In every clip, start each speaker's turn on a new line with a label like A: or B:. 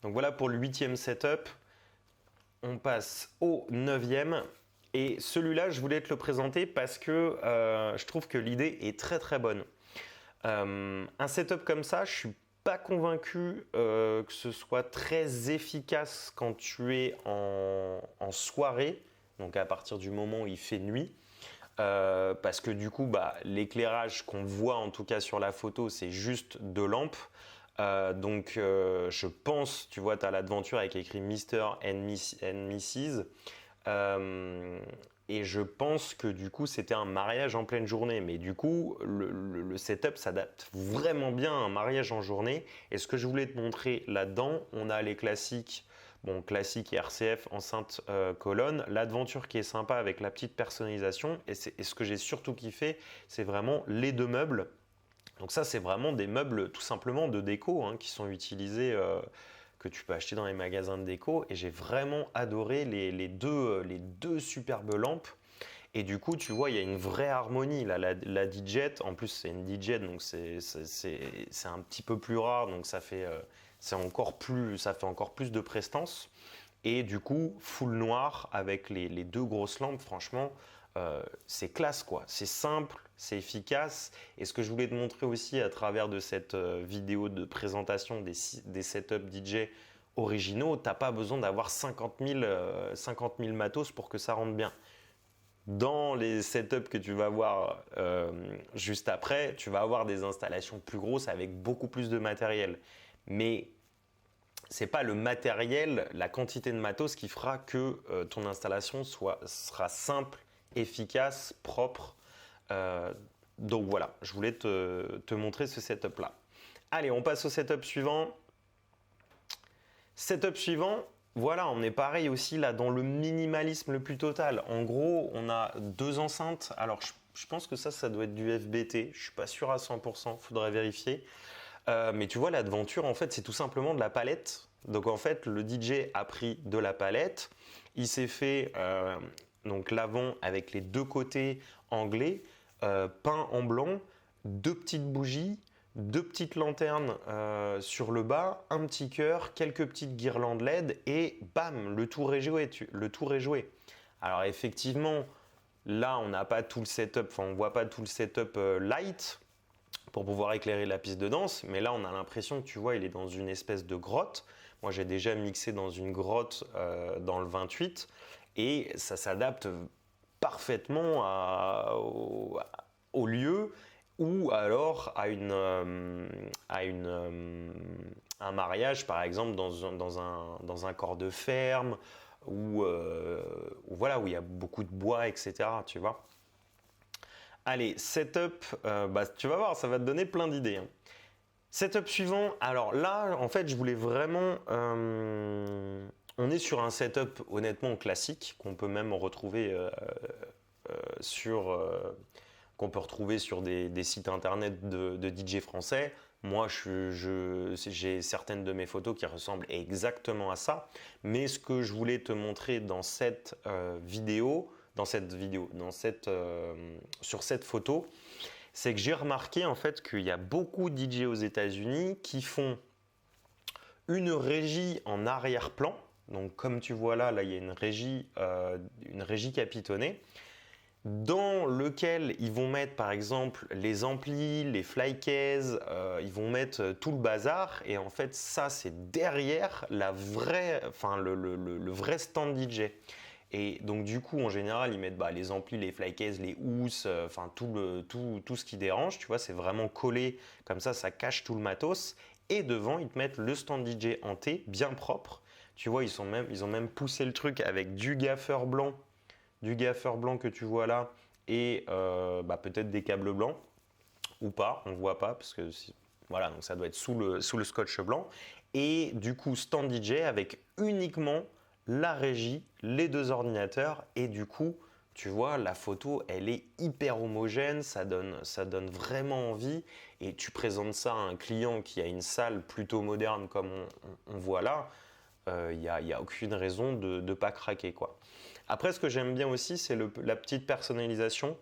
A: Donc voilà pour le 8e setup. On passe au 9e. Et celui-là, je voulais te le présenter parce que je trouve que l'idée est très très bonne. Un setup comme ça, je suis pas convaincu que ce soit très efficace quand tu es en soirée, donc à partir du moment où il fait nuit. Parce que du coup, l'éclairage qu'on voit en tout cas sur la photo, c'est juste deux lampes. Je pense, tu vois, tu as l'aventure avec écrit Mr. and Mrs. Et je pense que du coup, c'était un mariage en pleine journée. Mais du coup, le setup s'adapte vraiment bien à un mariage en journée. Et ce que je voulais te montrer là-dedans, on a les classiques. Bon, classique et RCF, enceinte colonne. L'aventure qui est sympa avec la petite personnalisation. Et ce que j'ai surtout kiffé, c'est vraiment les deux meubles. Donc ça, c'est vraiment des meubles tout simplement de déco qui sont utilisés, que tu peux acheter dans les magasins de déco. Et j'ai vraiment adoré les deux superbes lampes. Et du coup, tu vois, il y a une vraie harmonie. Là, la DJ, en plus, c'est une DJ, donc c'est un petit peu plus rare. Donc ça fait encore plus de prestance. Et du coup, full noir avec les deux grosses lampes, franchement, c'est classe quoi. C'est simple, c'est efficace. Et ce que je voulais te montrer aussi à travers de cette vidéo de présentation des setups DJ originaux, t'as pas besoin d'avoir 50 000 matos pour que ça rentre bien. Dans les setups que tu vas voir juste après, tu vas avoir des installations plus grosses avec beaucoup plus de matériel. Mais c'est pas le matériel, la quantité de matos qui fera que ton installation sera simple, efficace, propre. Donc voilà, je voulais te montrer ce setup là. Allez, on passe au setup suivant. Setup suivant, voilà, on est pareil aussi là dans le minimalisme le plus total. En gros, on a deux enceintes. Alors, je pense que ça doit être du FBT. Je suis pas sûr à 100%, faudrait vérifier. Mais tu vois, l'aventure, en fait, c'est tout simplement de la palette. Donc, en fait, le DJ a pris de la palette. Il s'est fait donc l'avant avec les deux côtés anglais, peint en blanc, deux petites bougies, deux petites lanternes sur le bas, un petit cœur, quelques petites guirlandes LED et bam, le tour est joué. Alors, effectivement, là, on n'a pas tout le setup, enfin, on voit pas tout le setup light pour pouvoir éclairer la piste de danse, mais là on a l'impression que tu vois il est dans une espèce de grotte. Moi j'ai déjà mixé dans une grotte dans le 28 et ça s'adapte parfaitement au lieu ou alors à un mariage par exemple dans un corps de ferme ou voilà où il y a beaucoup de bois, etc. Tu vois. Allez, setup, tu vas voir, ça va te donner plein d'idées. Hein. Setup suivant, alors là, en fait, je voulais vraiment... on est sur un setup honnêtement classique, qu'on peut même retrouver qu'on peut retrouver sur des sites internet de DJ français. Moi, j'ai certaines de mes photos qui ressemblent exactement à ça. Mais ce que je voulais te montrer dans cette vidéo, sur cette photo, c'est que j'ai remarqué en fait qu'il y a beaucoup de DJ aux États-Unis qui font une régie en arrière-plan. Donc comme tu vois là, il y a une régie capitonnée dans lequel ils vont mettre par exemple les amplis, les flycases, ils vont mettre tout le bazar et en fait ça c'est derrière le vrai stand DJ. Et donc du coup en général ils mettent les amplis, les flycases, les housses, tout ce qui dérange, tu vois, c'est vraiment collé comme ça cache tout le matos. Et devant ils te mettent le stand DJ en T, bien propre. Tu vois, ils ont même poussé le truc avec du gaffeur blanc que tu vois là et peut-être des câbles blancs ou pas, on voit pas parce que voilà, donc ça doit être sous le scotch blanc et du coup stand DJ avec uniquement la régie, les deux ordinateurs et du coup tu vois la photo elle est hyper homogène, ça donne vraiment envie et tu présentes ça à un client qui a une salle plutôt moderne comme on voit là, il y a aucune raison de ne pas craquer quoi. Après, ce que j'aime bien aussi, c'est la petite personnalisation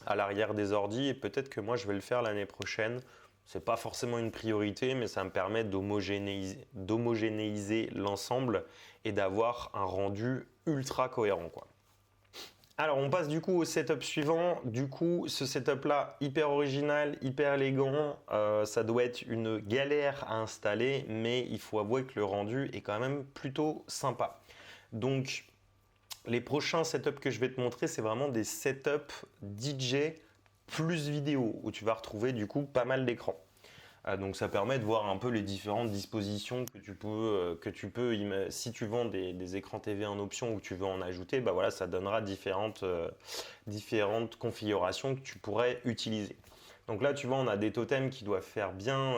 A: à l'arrière des ordis et peut-être que moi, je vais le faire l'année prochaine C'est pas forcément une priorité, mais ça me permet d'homogénéiser l'ensemble et d'avoir un rendu ultra cohérent, quoi. Alors, on passe du coup au setup suivant. Du coup, ce setup-là, hyper original, hyper élégant. Ça doit être une galère à installer, mais il faut avouer que le rendu est quand même plutôt sympa. Donc, les prochains setups que je vais te montrer, c'est vraiment des setups DJ plus vidéo, où tu vas retrouver du coup pas mal d'écrans. Donc ça permet de voir un peu les différentes dispositions que tu peux si tu vends des écrans TV en option ou que tu veux en ajouter, bah voilà, ça donnera différentes configurations que tu pourrais utiliser. Donc là, tu vois, on a des totems qui doivent faire bien,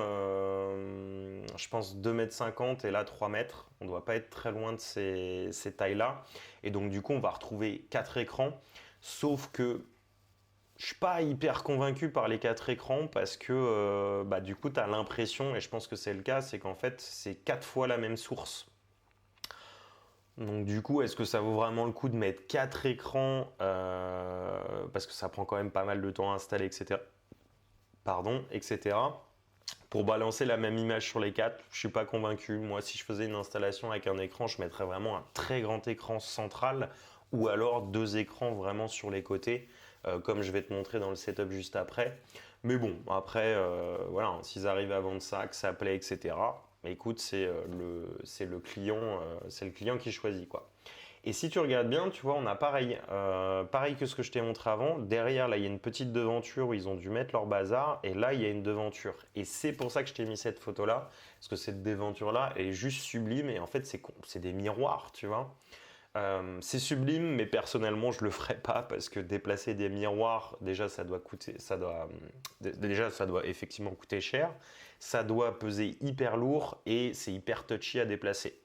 A: je pense, 2,50 m et là 3 mètres. On ne doit pas être très loin de ces tailles-là. Et donc, du coup, on va retrouver 4 écrans. Sauf que je ne suis pas hyper convaincu par les 4 écrans parce que du coup, tu as l'impression, et je pense que c'est le cas, c'est qu'en fait, c'est 4 fois la même source. Donc du coup, est-ce que ça vaut vraiment le coup de mettre 4 écrans parce que ça prend quand même pas mal de temps à installer, etc. Pour balancer la même image sur les 4, je ne suis pas convaincu. Moi, si je faisais une installation avec un écran, je mettrais vraiment un très grand écran central ou alors 2 écrans vraiment sur les côtés, comme je vais te montrer dans le setup juste après. Mais bon, après, voilà, s'ils arrivent à vendre ça, que ça plaît, etc. Écoute, c'est le client qui choisit, quoi. Et si tu regardes bien, tu vois, on a pareil que ce que je t'ai montré avant. Derrière, là, il y a une petite devanture où ils ont dû mettre leur bazar. Et là, il y a une devanture. Et c'est pour ça que je t'ai mis cette photo-là. Parce que cette devanture-là, elle est juste sublime. Et en fait, c'est des miroirs, tu vois. C'est sublime, mais personnellement, je le ferai pas parce que déplacer des miroirs, déjà, ça doit effectivement coûter cher. Ça doit peser hyper lourd et c'est hyper touchy à déplacer.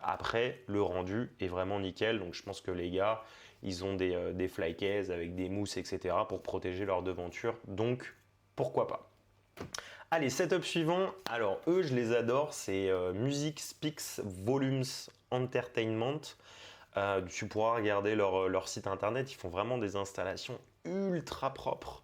A: Après, le rendu est vraiment nickel. Donc, je pense que les gars, ils ont des flycases avec des mousses, etc. pour protéger leur devanture. Donc, pourquoi pas. Allez, setup suivant. Alors, eux, je les adore. C'est Music Speaks Volumes Entertainment. Tu pourras regarder leur site internet. Ils font vraiment des installations ultra propres.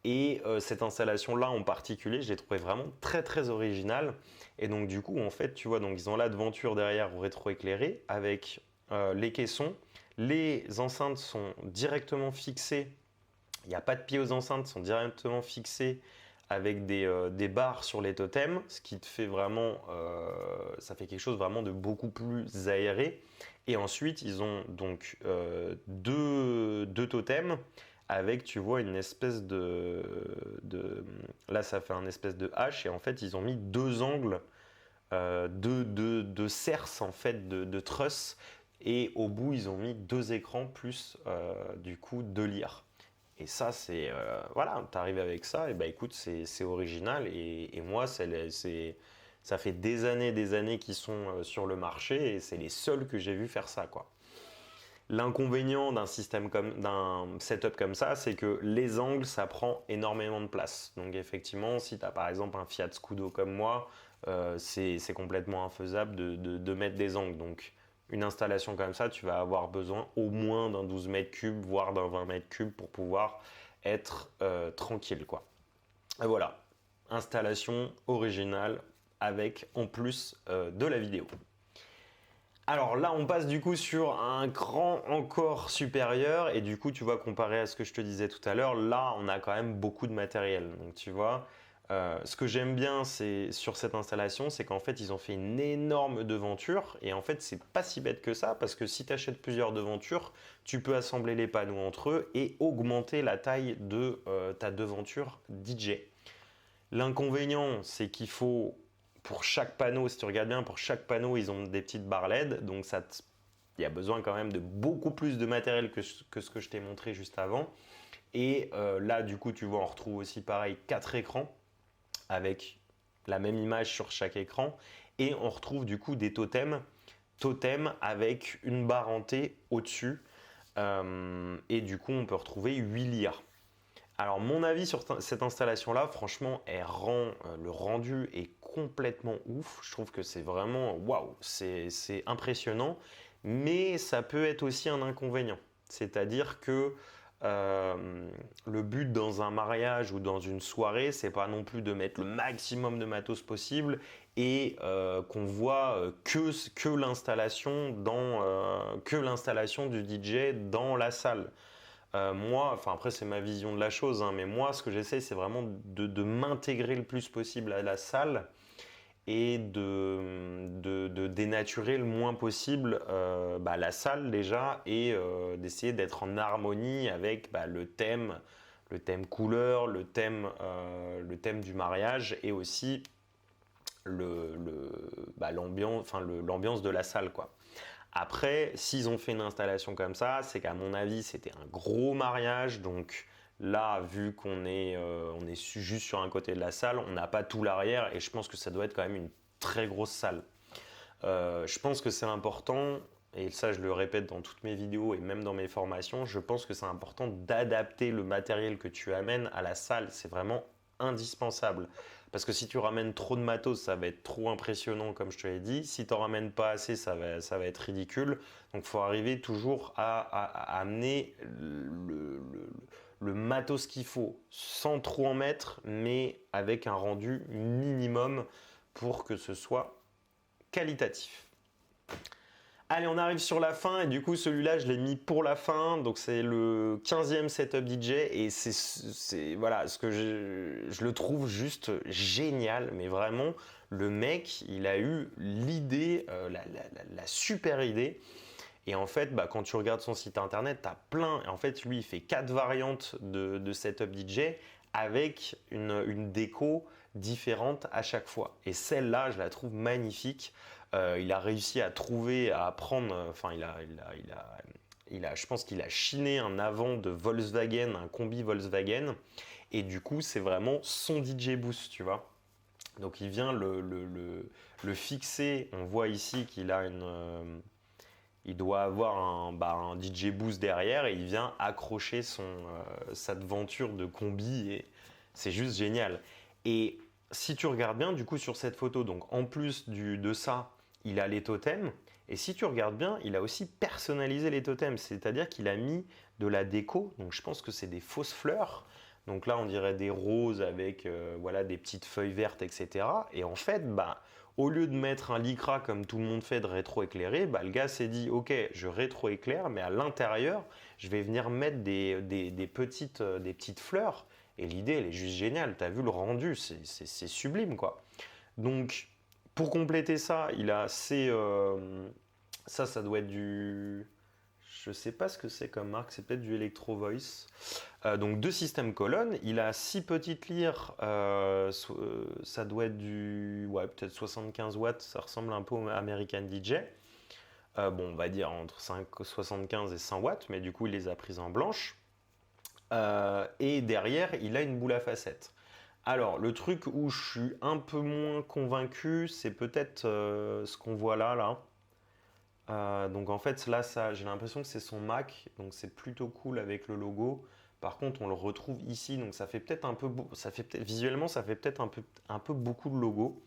A: Et cette installation-là en particulier, je l'ai trouvée vraiment très très originale. Et donc du coup, en fait, tu vois, donc ils ont la devanture derrière rétroéclairée avec les caissons. Les enceintes sont directement fixées. Il n'y a pas de pied aux enceintes, sont directement fixées avec des barres sur les totems, ce qui te fait vraiment, ça fait quelque chose vraiment de beaucoup plus aéré. Et ensuite, ils ont donc deux totems avec, tu vois, une espèce là, ça fait un espèce de hache et en fait, ils ont mis 2 angles, de cerces en fait, de truss et au bout, ils ont mis 2 écrans plus du coup 2 lyres. Et ça, c'est voilà, tu arrives avec ça, et bah écoute, c'est original et moi, ça fait des années qu'ils sont sur le marché et c'est les seuls que j'ai vu faire ça, quoi. L'inconvénient d'un setup comme ça, c'est que les angles, ça prend énormément de place. Donc effectivement, si tu as par exemple un Fiat Scudo comme moi, c'est complètement infaisable de mettre des angles. Donc une installation comme ça, tu vas avoir besoin au moins d'un 12 mètres cubes, voire d'un 20 mètres cubes pour pouvoir être tranquille, quoi. Et voilà, installation originale avec en plus de la vidéo. Alors là, on passe du coup sur un cran encore supérieur et du coup, tu vois, comparé à ce que je te disais tout à l'heure, là, on a quand même beaucoup de matériel. Donc tu vois, ce que j'aime bien sur cette installation, c'est qu'en fait, ils ont fait une énorme devanture et en fait, c'est pas si bête que ça parce que si tu achètes plusieurs devantures, tu peux assembler les panneaux entre eux et augmenter la taille de ta devanture DJ. L'inconvénient, c'est qu'il faut, pour chaque panneau, si tu regardes bien, pour chaque panneau, ils ont des petites barres LED. Donc, il y a besoin quand même de beaucoup plus de matériel que ce que je t'ai montré juste avant. Et là, du coup, tu vois, on retrouve aussi pareil 4 écrans avec la même image sur chaque écran. Et on retrouve du coup des totems avec une barre en T au-dessus. Et du coup, on peut retrouver 8 lyres. Alors mon avis sur cette installation-là, franchement, le rendu est complètement ouf. Je trouve que c'est vraiment waouh, c'est impressionnant, mais ça peut être aussi un inconvénient. C'est-à-dire que euh, le but dans un mariage ou dans une soirée, c'est pas non plus de mettre le maximum de matos possible et qu'on voit que l'installation du DJ dans la salle. Moi, enfin après c'est ma vision de la chose, hein, mais moi ce que j'essaie c'est vraiment de m'intégrer le plus possible à la salle et de dénaturer le moins possible la salle déjà et d'essayer d'être en harmonie avec le thème couleur, le thème du mariage et aussi l'ambiance de la salle quoi. Après, s'ils ont fait une installation comme ça, c'est qu'à mon avis, c'était un gros mariage. Donc là, vu on est juste sur un côté de la salle, on n'a pas tout l'arrière et je pense que ça doit être quand même une très grosse salle. Je pense que c'est important, et ça je le répète dans toutes mes vidéos et même dans mes formations, je pense que c'est important d'adapter le matériel que tu amènes à la salle. C'est vraiment indispensable. Parce que si tu ramènes trop de matos, ça va être trop impressionnant, comme je te l'ai dit. Si tu n'en ramènes pas assez, ça va être ridicule. Donc, il faut arriver toujours à amener le matos qu'il faut, sans trop en mettre, mais avec un rendu minimum pour que ce soit qualitatif. Allez, on arrive sur la fin et du coup celui-là je l'ai mis pour la fin, donc c'est le 15e setup DJ et c'est voilà ce que je le trouve juste génial, mais vraiment le mec il a eu l'idée, la super idée. Et en fait, quand tu regardes son site internet, tu as plein. En fait, lui, il fait 4 variantes de setup DJ avec une déco différente à chaque fois. Et celle-là, je la trouve magnifique. Il a réussi à trouver, à apprendre. Enfin, je pense qu'il a chiné un avant de Volkswagen, un combi Volkswagen. Et du coup, c'est vraiment son DJ boost, tu vois. Donc, il vient le fixer. On voit ici qu'il a il doit avoir un DJ boost derrière et il vient accrocher sa devanture de combi et c'est juste génial. Et si tu regardes bien, du coup, sur cette photo, donc en plus de ça, il a les totems. Et si tu regardes bien, il a aussi personnalisé les totems, c'est-à-dire qu'il a mis de la déco. Donc je pense que c'est des fausses fleurs. Donc là, on dirait des roses avec des petites feuilles vertes, etc. Et en fait, au lieu de mettre un lycra comme tout le monde fait de rétro-éclairé, le gars s'est dit ok, je rétro-éclaire, mais à l'intérieur, je vais venir mettre des petites fleurs. Et l'idée, elle est juste géniale. Tu as vu le rendu, c'est sublime quoi. Donc, pour compléter ça, il a ça doit être du. Je ne sais pas ce que c'est comme marque, c'est peut-être du Electro Voice. Donc 2 systèmes colonnes, il a 6 petites lyres, ça doit être peut-être 75 watts, ça ressemble un peu au American DJ. On va dire entre 75 et 100 watts, mais du coup il les a prises en blanche. Et derrière, il a une boule à facettes. Alors, le truc où je suis un peu moins convaincu, c'est peut-être ce qu'on voit là. Donc en fait, là, j'ai l'impression que c'est son Mac, donc c'est plutôt cool avec le logo. Par contre, on le retrouve ici, donc ça fait peut-être un peu, visuellement, ça fait peut-être un peu beaucoup de logo.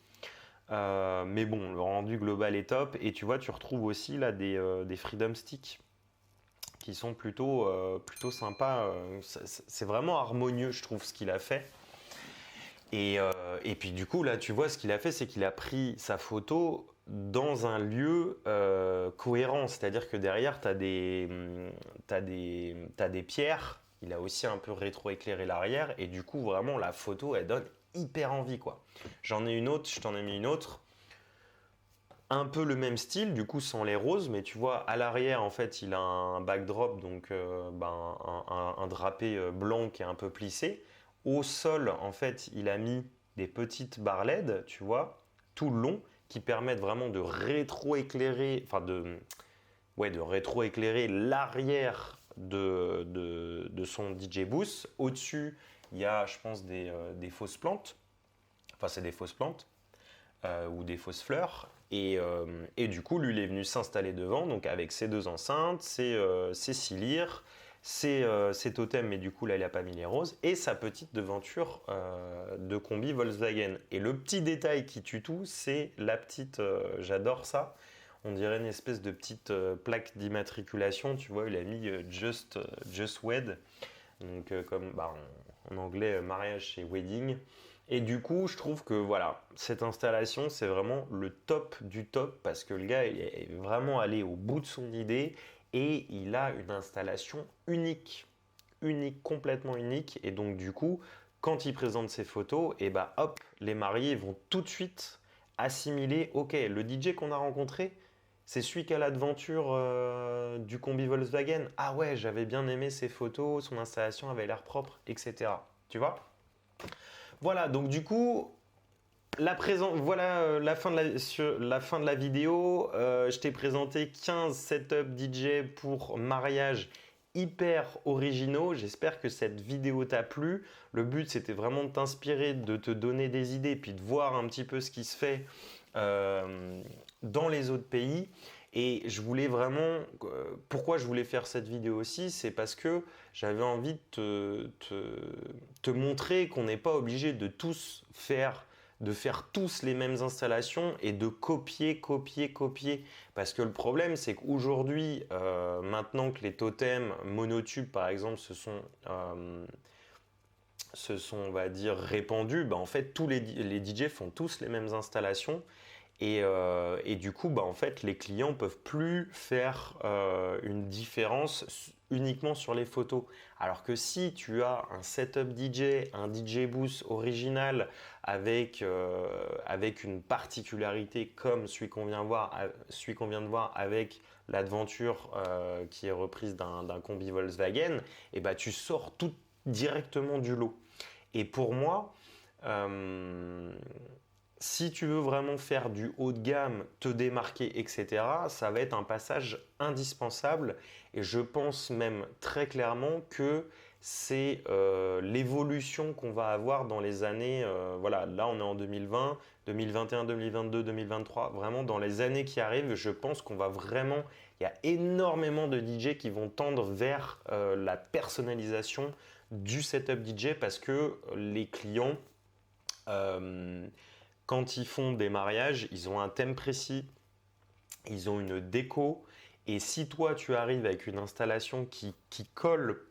A: Mais bon, le rendu global est top. Et tu vois, tu retrouves aussi là des Freedom Sticks qui sont plutôt sympas. C'est vraiment harmonieux, je trouve, ce qu'il a fait. Et puis du coup, là, tu vois, ce qu'il a fait, c'est qu'il a pris sa photo dans un lieu cohérent. C'est-à-dire que derrière, tu as des pierres. Il a aussi un peu rétro-éclairé l'arrière. Et du coup, vraiment, la photo, elle donne hyper envie, quoi. J'en ai une autre, je t'en ai mis une autre. Un peu le même style, du coup, sans les roses. Mais tu vois, à l'arrière, en fait, il a un backdrop, donc un drapé blanc qui est un peu plissé. Au sol, en fait, il a mis des petites barres LED, tu vois, tout le long, qui permettent vraiment de rétro-éclairer, de rétro-éclairer l'arrière de son DJ booth. Au-dessus, il y a, je pense, des fausses plantes. Enfin, c'est des fausses plantes ou des fausses fleurs. Et du coup, lui, il est venu s'installer devant, donc avec ses 2 enceintes, ses 6 lyres, ses totems, mais du coup, là, il n'a pas mis les roses, et sa petite devanture de combi Volkswagen. Et le petit détail qui tue tout, c'est la petite, j'adore ça, On dirait une espèce de petite plaque d'immatriculation, tu vois, il a mis Just Wed, donc comme en anglais mariage chez wedding. Et du coup, je trouve que voilà, cette installation, c'est vraiment le top du top parce que le gars il est vraiment allé au bout de son idée et il a une installation unique, complètement unique. Et donc du coup, quand il présente ses photos, et bah hop, les mariés vont tout de suite assimiler, ok, le DJ qu'on a rencontré, c'est celui qui a l'aventure du combi Volkswagen. Ah ouais, j'avais bien aimé ses photos, son installation avait l'air propre, etc. Tu vois? Voilà, donc du coup, voilà la fin de la vidéo. Je t'ai présenté 15 setups DJ pour mariage hyper originaux. J'espère que cette vidéo t'a plu. Le but, c'était vraiment de t'inspirer, de te donner des idées, puis de voir un petit peu ce qui se fait dans les autres pays. Et je voulais vraiment, pourquoi je voulais faire cette vidéo aussi, c'est parce que j'avais envie de te montrer qu'on n'est pas obligé de faire tous les mêmes installations et de copier. Parce que le problème, c'est qu'aujourd'hui, maintenant que les totems monotubes, par exemple, on va dire, répandus, bah, en fait, tous les DJ font tous les mêmes installations. Et du coup, bah, en fait, les clients ne peuvent plus faire une différence uniquement sur les photos. Alors que si tu as un setup DJ, un DJ booth original avec une particularité comme celui qu'on vient de voir avec l'aventure qui est reprise d'un combi Volkswagen, et bah, tu sors tout directement du lot. Et pour moi, si tu veux vraiment faire du haut de gamme, te démarquer, etc., ça va être un passage indispensable. Et je pense même très clairement que c'est l'évolution qu'on va avoir dans les années. Voilà, là on est en 2020, 2021, 2022, 2023. Vraiment, dans les années qui arrivent, je pense qu'on va vraiment. Il y a énormément de DJ qui vont tendre vers la personnalisation du setup DJ parce que les clients. Quand ils font des mariages, ils ont un thème précis, ils ont une déco. Et si toi, tu arrives avec une installation qui colle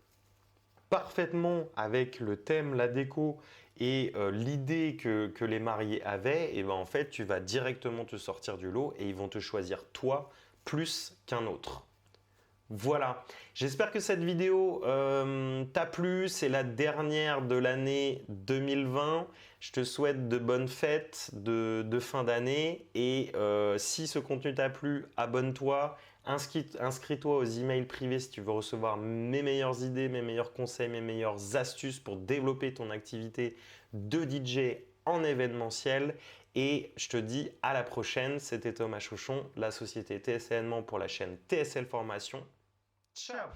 A: parfaitement avec le thème, la déco et l'idée que les mariés avaient, et ben en fait, tu vas directement te sortir du lot et ils vont te choisir toi plus qu'un autre. Voilà, j'espère que cette vidéo t'a plu, c'est la dernière de l'année 2020. Je te souhaite de bonnes fêtes de fin d'année et si ce contenu t'a plu, abonne-toi, inscris-toi aux emails privés si tu veux recevoir mes meilleures idées, mes meilleurs conseils, mes meilleures astuces pour développer ton activité de DJ en événementiel. Et je te dis à la prochaine, c'était Thomas Chauchon, la société TSLMan pour la chaîne TSL Formation. Ciao!